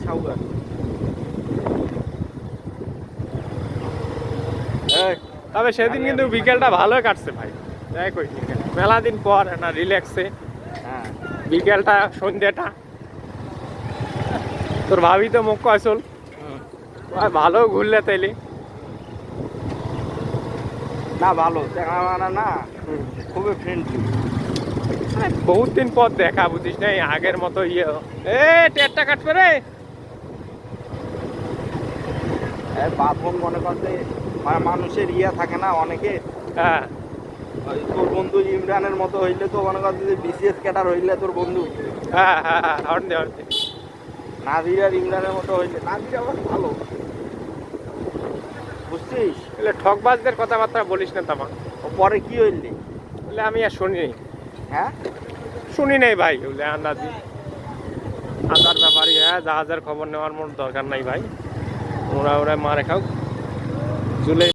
সাউগার তবে সেদিন কিন্তু বিকেলটা ভালোই কাটছে ভাই, যাই কই মেলা দিন পর না রিল্যাক্সে হ্যাঁ বিকেলটা সন্ধ্যাটা। তোর ভাবি তো মুখ আসল ভালো ঘুরলে তাইলে। না ভালো চ্যাংড়া না খুবই ফ্রেন্ডলি। বহুত দিন পর দেখা বুঝিস না, আগের মতো ইয়ে এ টেরটা কাটবে রে। বাপন মনে করতে মানুষের ইয়া থাকে না অনেকে। হ্যাঁ তোর বন্ধু ইমরানের মতো হইলে তো মনে করতে যে বিসিএস ক্যাডার হইলে তোর বন্ধু। হ্যাঁ হ্যাঁ হ্যাঁ হর্ন দে হর্ন দে। নাদির আর ইমরানের মতো হইলে নাদির আবার ভালো বুঝছিস। বলে ঠকবাজদের কথাবার্তা বলিস না তামা। ও পরে কি হইলি? বলে আমি আর শুনিনি, হ্যাঁ শুনি নাই ভাই। বলে আন্দাজি আন্দার ব্যাপারই, হ্যাঁ জাহাজের খবর নেওয়ার মতো দরকার নাই ভাই। ওরা ওরা মারে খাও জুলে